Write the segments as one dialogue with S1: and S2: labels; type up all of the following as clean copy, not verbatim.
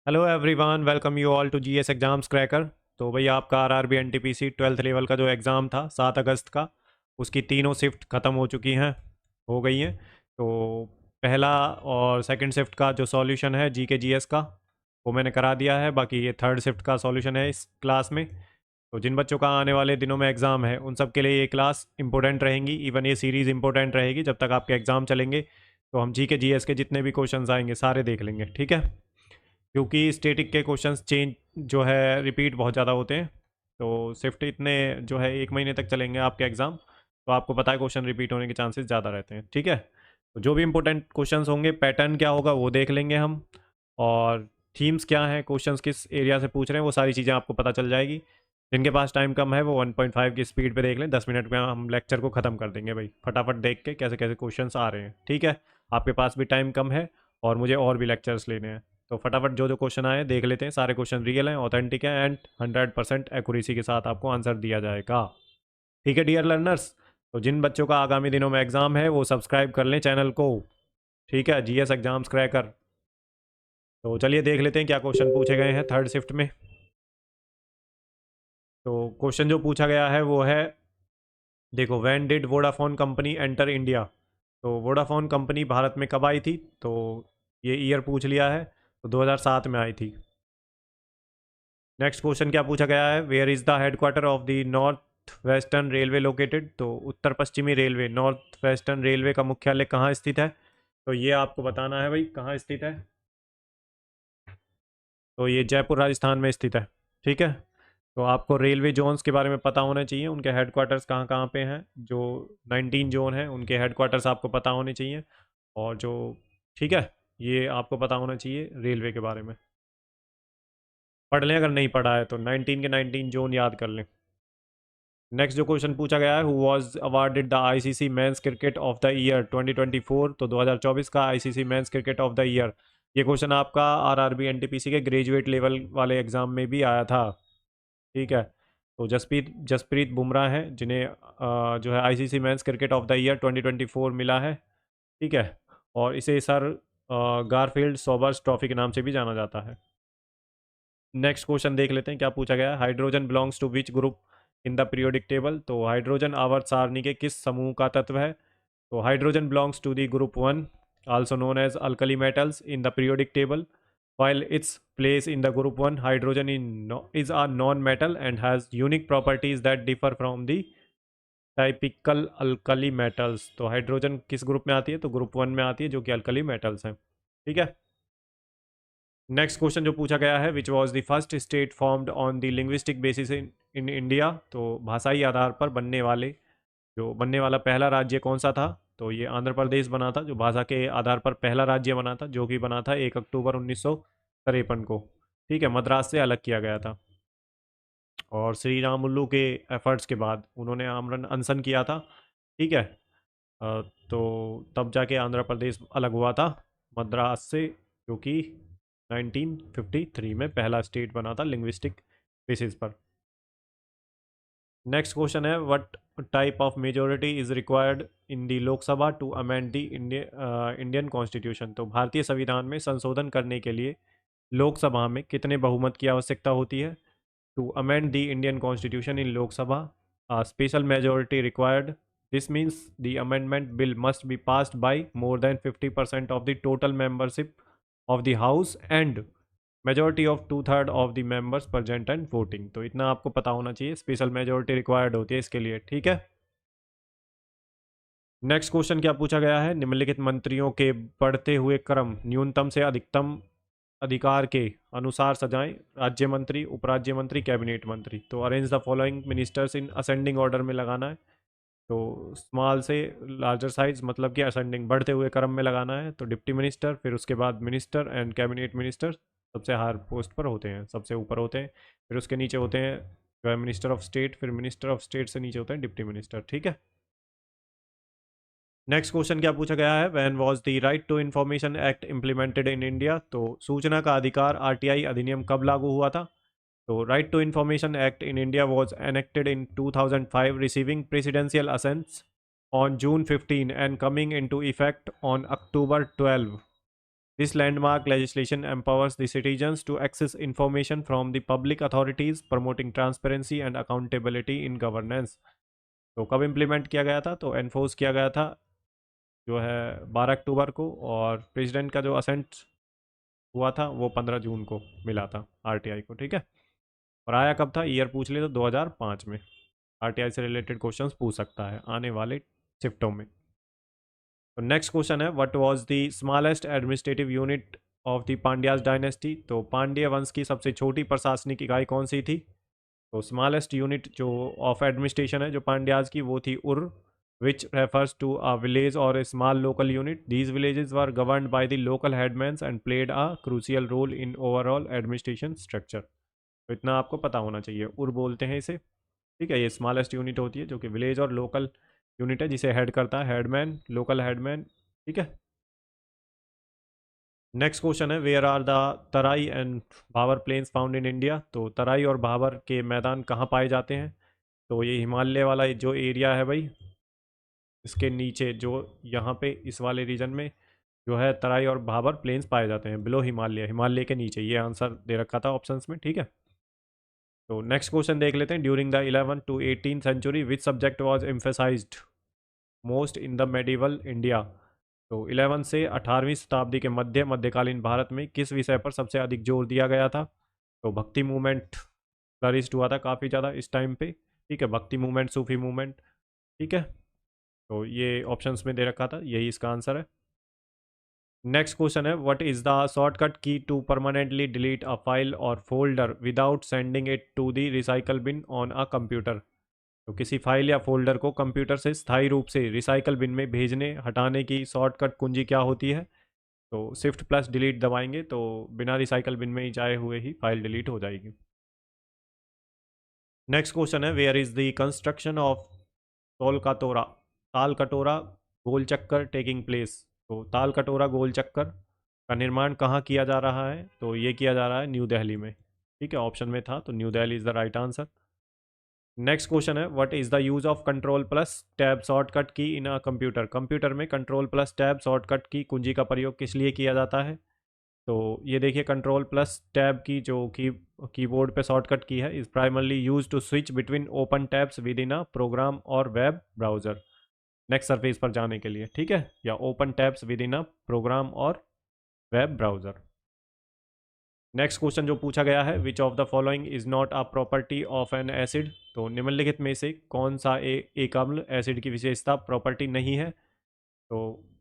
S1: Hello everyone, welcome you all to GS exams cracker. तो भाई आपका आरआरबी एनटीपीसी 12th लेवल का जो एग्ज़ाम था 7 अगस्त का, उसकी तीनों शिफ्ट ख़त्म हो चुकी हैं, हो गई हैं। तो पहला और सेकंड शिफ्ट का जो सॉल्यूशन है जीके जीएस का, वो मैंने करा दिया है। बाकी ये थर्ड शिफ्ट का सॉल्यूशन है इस क्लास में। तो जिन बच्चों का आने वाले दिनों में एग्ज़ाम है उन सब के लिए ये क्लास इंपॉर्टेंट रहेंगी। इवन ये सीरीज़ इंपॉर्टेंट रहेगी जब तक आपके एग्ज़ाम चलेंगे। तो हम जीके जीएस के जितने भी क्वेश्चंस आएंगे सारे देख लेंगे, ठीक है। क्योंकि स्टैटिक के क्वेश्चंस चेंज जो है रिपीट बहुत ज़्यादा होते हैं। तो शिफ्ट इतने जो है 1 महीने तक चलेंगे आपके एग्ज़ाम। तो आपको पता है क्वेश्चन रिपीट होने के चांसेस ज़्यादा रहते हैं, ठीक है। तो जो भी इंपॉर्टेंट क्वेश्चंस होंगे, पैटर्न क्या होगा वो देख लेंगे हम। और थीम्स क्या हैं, क्वेश्चंस किस एरिया से पूछ रहे हैं, वो सारी चीज़ें आपको पता चल जाएगी। जिनके पास टाइम कम है वो 1.5 की स्पीड पे देख लें। 10 मिनट में हम लेक्चर को ख़त्म कर देंगे भाई, फटाफट देख के कैसे कैसे क्वेश्चंस आ रहे हैं, ठीक है। आपके पास भी टाइम कम है और मुझे और भी लेक्चर्स लेने हैं। तो फटाफट जो जो क्वेश्चन आए देख लेते हैं। सारे क्वेश्चन रियल हैं, ऑथेंटिक हैं एंड 100% एक्यूरेसी के साथ आपको आंसर दिया जाएगा, ठीक है डियर लर्नर्स। तो जिन बच्चों का आगामी दिनों में एग्जाम है वो सब्सक्राइब कर लें चैनल को, ठीक है, जीएस एग्जाम्स क्रैकर। तो चलिए देख लेते हैं क्या क्वेश्चन पूछे गए हैं थर्ड शिफ्ट में। तो क्वेश्चन जो पूछा गया है वो है, देखो, when did Vodafone company enter India. तो वोडाफोन कंपनी भारत में कब आई थी, तो ये ईयर पूछ लिया है। तो 2007 में आई थी। नेक्स्ट क्वेश्चन क्या पूछा गया है, where is the headquarter of the north western railway located. तो उत्तर पश्चिमी रेलवे, नॉर्थ वेस्टर्न रेलवे का मुख्यालय कहाँ स्थित है। तो ये आपको बताना है भाई कहाँ स्थित है। तो ये जयपुर राजस्थान में स्थित है, ठीक है। तो आपको रेलवे जोन्स के बारे में पता होना चाहिए, उनके हेडक्वार्टर्स कहाँ कहाँ पे हैं। जो 19 जोन हैं उनके हेडक्वार्टर्स आपको पता होने चाहिए। और जो, ठीक है, ये आपको पता होना चाहिए रेलवे के बारे में। पढ़ लें, अगर नहीं पढ़ा है तो 19 के 19 जोन याद कर लें। नेक्स्ट जो क्वेश्चन पूछा गया है, who was awarded the ICC men's cricket of the year 2024। तो 2024 का ICC men's cricket of the year, ये क्वेश्चन आपका आरआरबी एनटीपीसी के ग्रेजुएट लेवल वाले एग्जाम में भी आया था, ठीक है। तो जसप्रीत जसप्रीत बुमराह हैं जिन्हें जो है ICC men's cricket of the year 2024 मिला है, ठीक है। और इसे सर गारफील्ड सोबर्स ट्रॉफी के नाम से भी जाना जाता है। नेक्स्ट क्वेश्चन देख लेते हैं क्या पूछा गया है, hydrogen belongs to which group in the periodic table. तो हाइड्रोजन आवर्त सारणी के किस समूह का तत्व है। तो hydrogen belongs to the group 1, also known as alkali metals in the periodic table. While its place in the group 1, hydrogen is a non-metal and has unique properties that differ from the typical alkali metals. तो hydrogen किस group में आती है, तो group 1 में आती है, जो कि अल्कली मेटल्स हैं, ठीक है। नेक्स्ट क्वेश्चन जो पूछा गया है, which was the first state formed on the linguistic basis in India. तो भाषाई आधार पर बनने वाला पहला राज्य कौन सा था। तो ये आंध्र प्रदेश बना था, जो भाषा के आधार पर पहला राज्य बना था, जो कि बना था 1 अक्टूबर 1953 को, ठीक है। मद्रास से अलग किया गया था। और श्री रामुलू के एफर्ट्स के बाद उन्होंने आमरण अनशन किया था, ठीक है। तो तब जाके आंध्र प्रदेश अलग हुआ था मद्रास से, जो कि 1953 में पहला स्टेट बना था लिंग्विस्टिक बेसिस पर। नेक्स्ट क्वेश्चन है, what type of majority is required in the Lok Sabha to amend the Indian constitution. तो भारतीय संविधान में संशोधन करने के लिए लोकसभा में कितने बहुमत की आवश्यकता होती है। To amend the Indian constitution in Lok Sabha, special majority required. This means the amendment bill must be passed by more than 50% of the total membership of the house and majority of 2/3 of the members present and voting. तो इतना आपको पता होना चाहिए, special majority required होती है इसके लिए, ठीक है। नेक्स्ट क्वेश्चन क्या पूछा गया है, निम्नलिखित मंत्रियों के बढ़ते हुए क्रम न्यूनतम से अधिकतम अधिकार के अनुसार सजाएं। राज्य मंत्री, उपराज्य मंत्री, कैबिनेट मंत्री। तो arrange the following ministers in ascending order में लगाना है। तो स्मॉल से लार्जर साइज मतलब कि असेंडिंग, बढ़ते हुए क्रम में लगाना है। तो डिप्टी मिनिस्टर, फिर उसके बाद मिनिस्टर एंड कैबिनेट मिनिस्टर सबसे हायर पोस्ट पर होते हैं, सबसे ऊपर होते हैं। फिर उसके नीचे होते हैं जो है मिनिस्टर ऑफ स्टेट, फिर मिनिस्टर ऑफ स्टेट से नीचे होते हैं डिप्टी मिनिस्टर, ठीक है। नेक्स्ट क्वेश्चन क्या पूछा गया है, when was the right to information act implemented in India. तो सूचना का अधिकार आरटीआई अधिनियम कब लागू हुआ था। तो right to information act in India was enacted in 2005, receiving presidential assent on June 15 and coming into effect on October 12 This landmark legislation empowers the citizens to access information from the public authorities, promoting transparency and accountability in governance. तो कब implement किया गया था? तो enforce किया गया था जो है 12 अक्टूबर को, और प्रेसिडेंट का जो असेंट हुआ था वो 15 जून को मिला था आरटीआई को, ठीक है। और आया कब था? ईयर पूछ ले तो 2005 में। आरटीआई से रिलेटेड क्वेश्चंस पूछ सकता है आने वाले शिफ्टों में। तो नेक्स्ट क्वेश्चन है, what was the smallest administrative unit of the Pandyas dynasty? तो पांड्य वंश की सबसे छोटी प्रशासनिक इकाई कौन सी थी? तो स्मॉलेस्ट यूनिट जो ऑफ एडमिनिस्ट्रेशन है जो पांड्याज की, वो थी उर, which refers to a village or a small local unit. These villages were governed by the local headmen and played a crucial role in overall administration structure. तो इतना आपको पता होना चाहिए। उर बोलते हैं इसे, ठीक है। ये स्मॉलेस्ट यूनिट होती है जो कि विलेज और लोकल यूनिट है, जिसे हेड करता है हेडमैन, लोकल हेडमैन, ठीक है। नेक्स्ट क्वेश्चन है, where are the Terai and Bhabar plains found in India? तो तराई और भावर के मैदान कहाँ पाए जाते हैं? तो ये हिमालय वाला जो एरिया है भाई, इसके नीचे जो यहाँ पे इस वाले रीजन में जो है तराई और भाबर प्लेन्स पाए जाते हैं, बिलो हिमालय, हिमालय के नीचे। ये आंसर दे रखा था ऑप्शंस में, ठीक है। तो नेक्स्ट क्वेश्चन देख लेते हैं, during the 11th to 18th century which subject was emphasised most in the medieval India? तो 11 से 18वीं शताब्दी के मध्यकालीन भारत में किस विषय पर सबसे अधिक जोर दिया गया था? तो भक्ति मूवमेंट फ्लरिश्ड हुआ था काफ़ी ज़्यादा इस टाइम पे, ठीक है। भक्ति मूवमेंट, सूफी मूवमेंट, ठीक है। तो ये ऑप्शंस में दे रखा था, यही इसका आंसर है। नेक्स्ट क्वेश्चन है, what is the shortcut key to permanently delete a file और folder without sending it to the recycle bin on a computer? तो किसी फाइल या फोल्डर को कंप्यूटर से स्थायी रूप से रिसाइकल बिन में भेजने हटाने की शॉर्टकट कुंजी क्या होती है? तो शिफ्ट प्लस डिलीट दबाएंगे तो बिना रिसाइकल बिन में ही जाए हुए ही फाइल डिलीट हो जाएगी। नेक्स्ट क्वेश्चन है, where is the construction of टोल कटोरा ताल कटोरा गोल चक्कर टेकिंग प्लेस? तो ताल कटोरा गोल चक्कर का निर्माण कहाँ किया जा रहा है? तो ये किया जा रहा है न्यू दिल्ली में, ठीक है। ऑप्शन में था तो new Delhi is the right answer. Next question है, what is the use of control plus tab shortcut key in a computer? Computer में control plus tab shortcut key कुंजी का प्रयोग किस लिए किया जाता है? तो ये देखिए, कंट्रोल प्लस टैब की जो कीबोर्ड पे शॉर्टकट की है, is primarily use to switch between open tabs within a program और वेब ब्राउजर, नेक्स्ट सरफेस पर जाने के लिए, ठीक है, या open tabs within a program और वेब ब्राउजर। नेक्स्ट क्वेश्चन जो पूछा गया है, which of the following is not a property of an acid? तो निम्नलिखित में से कौन सा एक अम्ल एसिड की विशेषता प्रॉपर्टी नहीं है? तो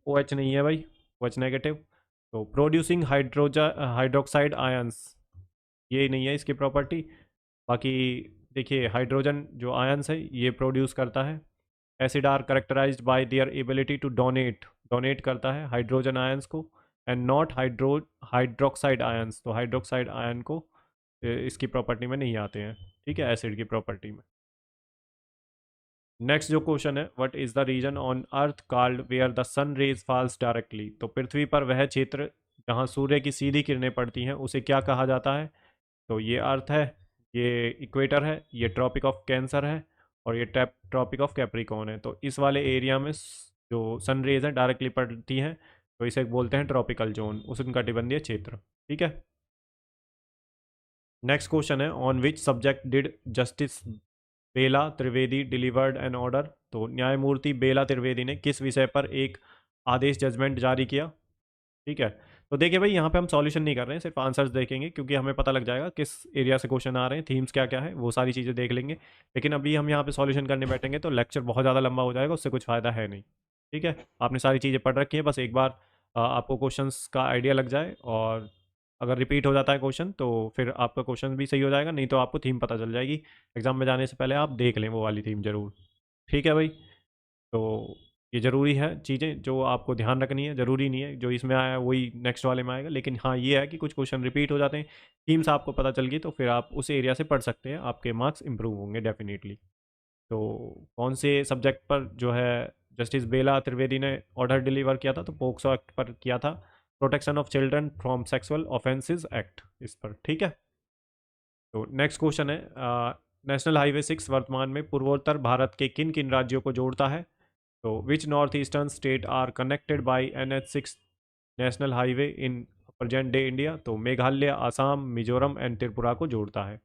S1: OH नहीं है भाई, OH नेगेटिव। तो प्रोड्यूसिंग हाइड्रोक्साइड आयंस, ये नहीं है इसकी प्रॉपर्टी। बाकी देखिए, हाइड्रोजन जो आयंस है ये प्रोड्यूस करता है। Acids are characterised by their ability to donate करता है हाइड्रोजन आयंस को, एंड नॉट हाइड्रोक्साइड आयंस। तो हाइड्रोक्साइड आयन को इसकी प्रॉपर्टी में नहीं आते हैं, ठीक है, एसिड की प्रॉपर्टी में। नेक्स्ट जो क्वेश्चन है, what is the region on earth called where the sun rays falls directly? तो पृथ्वी पर वह क्षेत्र जहाँ सूर्य की सीधी किरणें पड़ती हैं उसे क्या कहा जाता है? तो ये अर्थ है, ये इक्वेटर है, ये ट्रॉपिक ऑफ कैंसर है, और ये ट्रॉपिक ऑफ कैप्रिकॉन है। तो इस वाले एरिया में जो सन रेज है डायरेक्टली पड़ती हैं, तो इसे बोलते हैं ट्रॉपिकल जोन, उष्णकटिबंधीय क्षेत्र, ठीक है। नेक्स्ट क्वेश्चन है, on which subject did justice Bela Trivedi delivered an order? तो न्यायमूर्ति बेला त्रिवेदी ने किस विषय पर एक आदेश जजमेंट जारी किया? ठीक है। तो देखिए भाई, यहाँ पे हम सॉल्यूशन नहीं कर रहे हैं, सिर्फ आंसर्स देखेंगे, क्योंकि हमें पता लग जाएगा किस एरिया से क्वेश्चन आ रहे हैं, थीम्स क्या क्या है, वो सारी चीज़ें देख लेंगे। लेकिन अभी हम यहाँ पे सॉल्यूशन करने बैठेंगे तो लेक्चर बहुत ज़्यादा लंबा हो जाएगा, उससे कुछ फ़ायदा है नहीं, ठीक है। आपने सारी चीज़ें पढ़ रखी है, बस एक बार आपको क्वेश्चंस का आइडिया लग जाए, और अगर रिपीट हो जाता है क्वेश्चन तो फिर आपका क्वेश्चन भी सही हो जाएगा, नहीं तो आपको थीम पता चल जाएगी। एग्जाम में जाने से पहले आप देख लें वो वाली थीम ज़रूर, ठीक है भाई। तो ये ज़रूरी है, चीज़ें जो आपको ध्यान रखनी है, ज़रूरी नहीं है जो इसमें आया वही नेक्स्ट वाले में आएगा, लेकिन हाँ ये है कि कुछ क्वेश्चन रिपीट हो जाते हैं, थीम्स आपको पता चल गई तो फिर आप उस एरिया से पढ़ सकते हैं, आपके मार्क्स इंप्रूव होंगे डेफिनेटली। तो कौन से सब्जेक्ट पर जो है जस्टिस बेला त्रिवेदी ने ऑर्डर डिलीवर किया था? तो पोक्सो एक्ट पर किया था, protection of children from sexual offences act, इस पर, ठीक है। तो नेक्स्ट क्वेश्चन है, नेशनल हाईवे 6 वर्तमान में पूर्वोत्तर भारत के किन किन राज्यों को जोड़ता है? तो which north eastern state are connected by NH6 national highway in present day India? तो मेघालय, आसाम, मिजोरम एंड त्रिपुरा को जोड़ता है।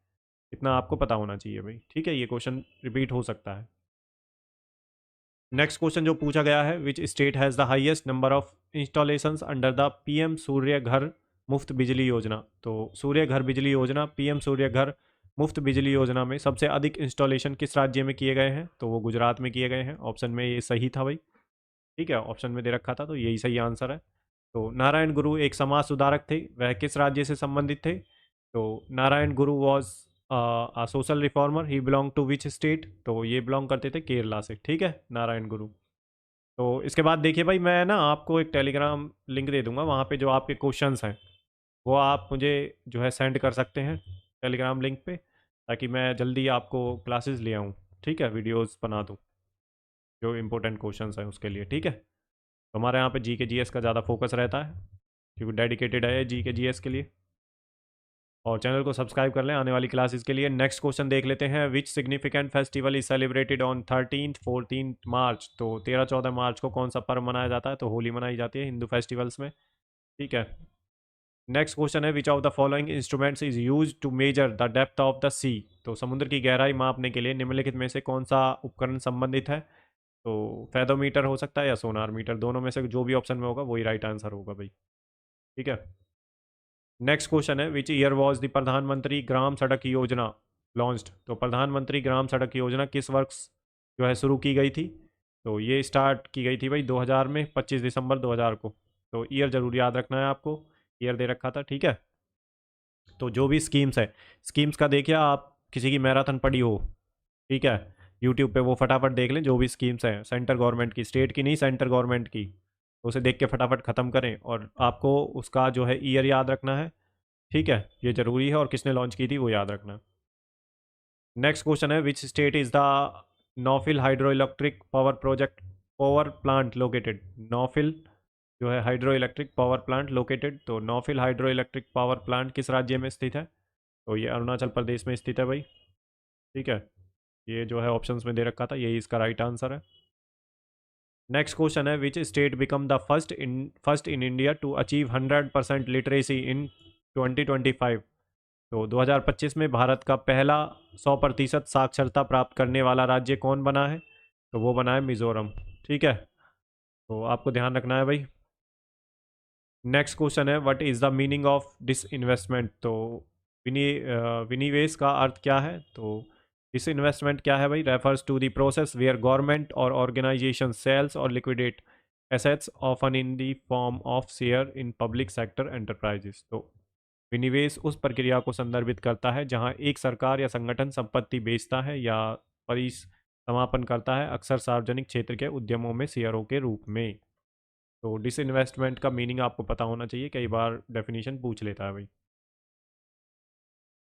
S1: इतना आपको पता होना चाहिए भाई, ठीक है। ये क्वेश्चन रिपीट हो सकता है। नेक्स्ट क्वेश्चन जो पूछा गया है, which state has the highest number of installations under the PM Surya Ghar Muft बिजली योजना? तो सूर्य घर बिजली योजना, पीएम सूर्य घर मुफ्त बिजली योजना में सबसे अधिक इंस्टॉलेशन किस राज्य में किए गए हैं? तो वो गुजरात में किए गए हैं। ऑप्शन में ये सही था भाई, ठीक है, ऑप्शन में दे रखा था, तो यही सही आंसर है। तो नारायण गुरु एक समाज सुधारक थे, वह किस राज्य से संबंधित थे? तो Narayan Guru was a social reformer, he belong to which state? तो ये बिलोंग करते थे केरला से, ठीक है, नारायण गुरु। तो इसके बाद देखिए भाई, मैं ना आपको एक टेलीग्राम लिंक दे दूंगा, वहाँ पे जो आपके क्वेश्चंस हैं वो आप मुझे जो है सेंड कर सकते हैं टेलीग्राम लिंक पे, ताकि मैं जल्दी आपको क्लासेस ले आऊँ, ठीक है, वीडियोस बना दूँ जो इंपॉर्टेंट क्वेश्चंस हैं उसके लिए, ठीक है। तो हमारे यहाँ पे जी के जी एस का ज़्यादा फोकस रहता है, क्योंकि डेडिकेटेड है जी के जी एस के लिए। और चैनल को सब्सक्राइब कर लें आने वाली क्लासेस के लिए। नेक्स्ट क्वेश्चन देख लेते हैं, which significant festival is celebrated on 13th-14th March? तो 13-14 मार्च को कौन सा पर्व मनाया जाता है? तो होली मनाई जाती है हिंदू फेस्टिवल्स में, ठीक है। नेक्स्ट क्वेश्चन है, which of the following instruments is use to measure the depth of the sea? तो समुद्र की गहराई मापने के लिए निम्नलिखित में से कौन सा उपकरण संबंधित है? तो फेदोमीटर हो सकता है या सोनार मीटर, दोनों में से जो भी ऑप्शन में होगा वही राइट आंसर होगा भाई, ठीक है। नेक्स्ट क्वेश्चन है, विच ईयर वॉज द प्रधानमंत्री ग्राम सड़क योजना लॉन्च्ड? तो प्रधानमंत्री ग्राम सड़क योजना किस वर्ष जो है शुरू की गई थी? तो ये स्टार्ट की गई थी भाई 2000 में, 25 दिसंबर 2000 को। तो ईयर जरूर याद रखना है आपको, ईयर दे रखा था, ठीक है। तो जो भी स्कीम्स है, स्कीम्स का देखिए, आप किसी की मैराथन पड़ी हो, ठीक है, यूट्यूब पे वो फटाफट देख लें, जो भी स्कीम्स हैं सेंटर गवर्नमेंट की, स्टेट की नहीं, सेंटर गवर्नमेंट की, तो उसे देख के फटाफट ख़त्म करें, और आपको उसका जो है ईयर याद रखना है, ठीक है, ये ज़रूरी है, और किसने लॉन्च की थी वो याद रखना। नेक्स्ट क्वेश्चन है, विच स्टेट इज़ द नौफिल hydro electric power plant located? नौफिल जो है hydro electric power plant located, तो नौफिल हाइड्रो इलेक्ट्रिक पावर प्लांट किस राज्य में स्थित है? तो ये अरुणाचल प्रदेश में स्थित है भाई, ठीक है। ये जो है ऑप्शंस में दे रखा था, यही इसका राइट आंसर है। नेक्स्ट क्वेश्चन है, which state become the first in India to achieve 100% literacy in 2025? तो 2025 में भारत का पहला 100% साक्षरता प्राप्त करने वाला राज्य कौन बना है? तो वो बना है मिजोरम, ठीक है। तो आपको ध्यान रखना है भाई। नेक्स्ट क्वेश्चन है, what is the meaning of disinvestment? तो विनिवेश का अर्थ क्या है? तो डिस इन्वेस्टमेंट क्या है भाई? Refers to the process where government और ऑर्गेनाइजेशन सेल्स और liquidate assets often in the form of share in public sector enterprises. तो विनिवेश उस प्रक्रिया को संदर्भित करता है जहां एक सरकार या संगठन संपत्ति बेचता है या परिसमापन करता है, अक्सर सार्वजनिक क्षेत्र के उद्यमों में शेयरों के रूप में। तो डिसइन्वेस्टमेंट का मीनिंग आपको पता होना चाहिए, कई बार डेफिनेशन पूछ लेता है भाई।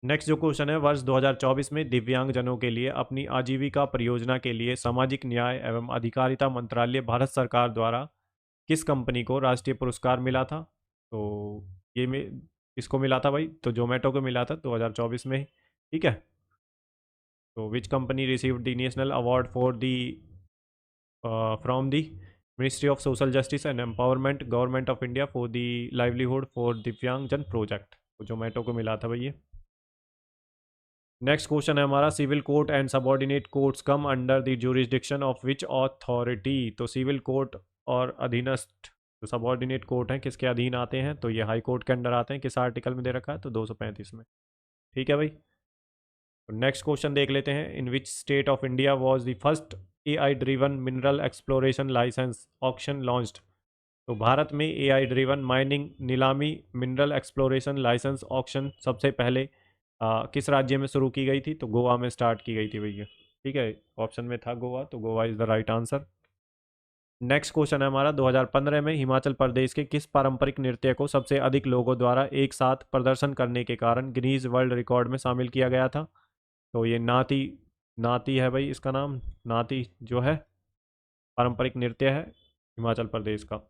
S1: नेक्स्ट जो क्वेश्चन है, वर्ष 2024 में दिव्यांगजनों के लिए अपनी आजीविका परियोजना के लिए सामाजिक न्याय एवं अधिकारिता मंत्रालय भारत सरकार द्वारा किस कंपनी को राष्ट्रीय पुरस्कार मिला था? तो ये में किसको मिला था भाई? तो जोमेटो को मिला था 2024 में ही, ठीक है। तो which company received the national award for the from the ministry of social justice and empowerment government of India for the livelihood for दिव्यांगजन प्रोजेक्ट? तो जोमेटो को मिला था भैया। नेक्स्ट क्वेश्चन है हमारा, civil court and subordinate courts come under the jurisdiction of which authority? तो civil court और अधीनस्थ जो सबॉर्डिनेट कोर्ट हैं किसके अधीन आते हैं? तो ये हाई कोर्ट के अंडर आते हैं। किस आर्टिकल में दे रखा है? तो 235 में, ठीक है भाई। तो नेक्स्ट क्वेश्चन देख लेते हैं, in which state of India was the first AI driven mineral exploration license auction launched? तो भारत में एआई ड्रिवन माइनिंग नीलामी मिनरल एक्सप्लोरेशन लाइसेंस ऑक्शन सबसे पहले किस राज्य में शुरू की गई थी? तो गोवा में स्टार्ट की गई थी भैया, ठीक है, ऑप्शन में था गोवा, तो Goa is the right answer. Next question है हमारा, 2015 में हिमाचल प्रदेश के किस पारंपरिक नृत्य को सबसे अधिक लोगों द्वारा एक साथ प्रदर्शन करने के कारण गिनीज वर्ल्ड रिकॉर्ड में शामिल किया गया था? तो ये नाती नाती है भाई, इसका नाम नाती जो है पारंपरिक नृत्य है हिमाचल प्रदेश का।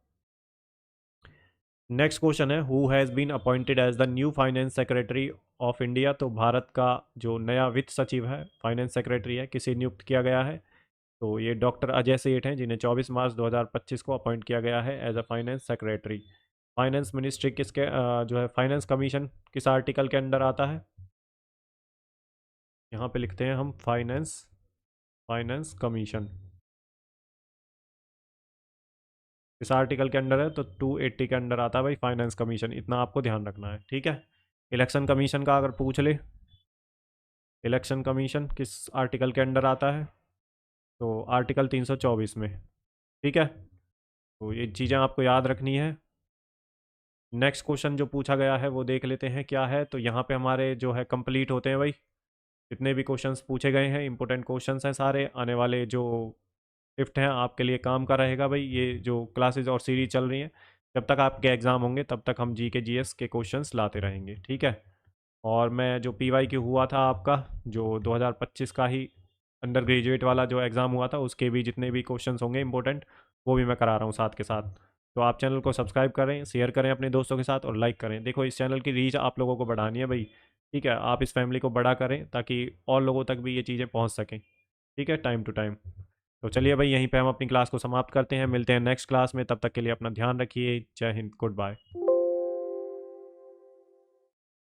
S1: नेक्स्ट क्वेश्चन है, who has been appointed as the new finance secretary of India? तो भारत का जो नया वित्त सचिव है, फाइनेंस सेक्रेटरी है, किसे नियुक्त किया गया है? तो ये डॉक्टर अजय सेठ हैं, जिन्हें 24 मार्च 2025 को अपॉइंट किया गया है as a finance secretary. Finance ministry किसके जो है फाइनेंस कमीशन किस आर्टिकल के अंडर आता है? यहाँ पे लिखते हैं हम फाइनेंस फाइनेंस कमीशन इस आर्टिकल के अंडर है, तो 280 के अंडर आता है भाई फाइनेंस कमीशन। इतना आपको ध्यान रखना है, ठीक है। इलेक्शन कमीशन का अगर पूछ ले, इलेक्शन कमीशन किस आर्टिकल के अंडर आता है, तो आर्टिकल 324 में, ठीक है। तो ये चीज़ें आपको याद रखनी है। नेक्स्ट क्वेश्चन जो पूछा गया है वो देख लेते हैं क्या है। तो यहाँ पे हमारे जो है कंप्लीट होते हैं भाई, जितने भी क्वेश्चंस पूछे गए हैं इंपॉर्टेंट क्वेश्चंस हैं सारे। आने वाले जो शिफ्ट हैं आपके लिए काम का रहेगा भाई, ये जो क्लासेस और सीरीज चल रही हैं, जब तक आपके एग्ज़ाम होंगे तब तक हम जी के जी एस के क्वेश्चंस लाते रहेंगे, ठीक है। और मैं जो पी वाई क्यू हुआ था आपका, जो 2025 का ही अंडर ग्रेजुएट वाला जो एग्ज़ाम हुआ था, उसके भी जितने भी क्वेश्चंस होंगे इंपॉर्टेंट, वो भी मैं करा रहा हूँ साथ के साथ। तो आप चैनल को सब्सक्राइब करें, शेयर करें अपने दोस्तों के साथ और लाइक करें। देखो इस चैनल की रीच आप लोगों को बढ़ानी है भाई, ठीक है। आप इस फैमिली को बड़ा करें ताकि और लोगों तक भी ये चीज़ें पहुँच सकें, ठीक है, टाइम टू टाइम। तो चलिए भाई, यहीं पे हम अपनी क्लास को समाप्त करते हैं। मिलते हैं नेक्स्ट क्लास में, तब तक के लिए अपना ध्यान रखिए। जय हिंद, गुड बाय।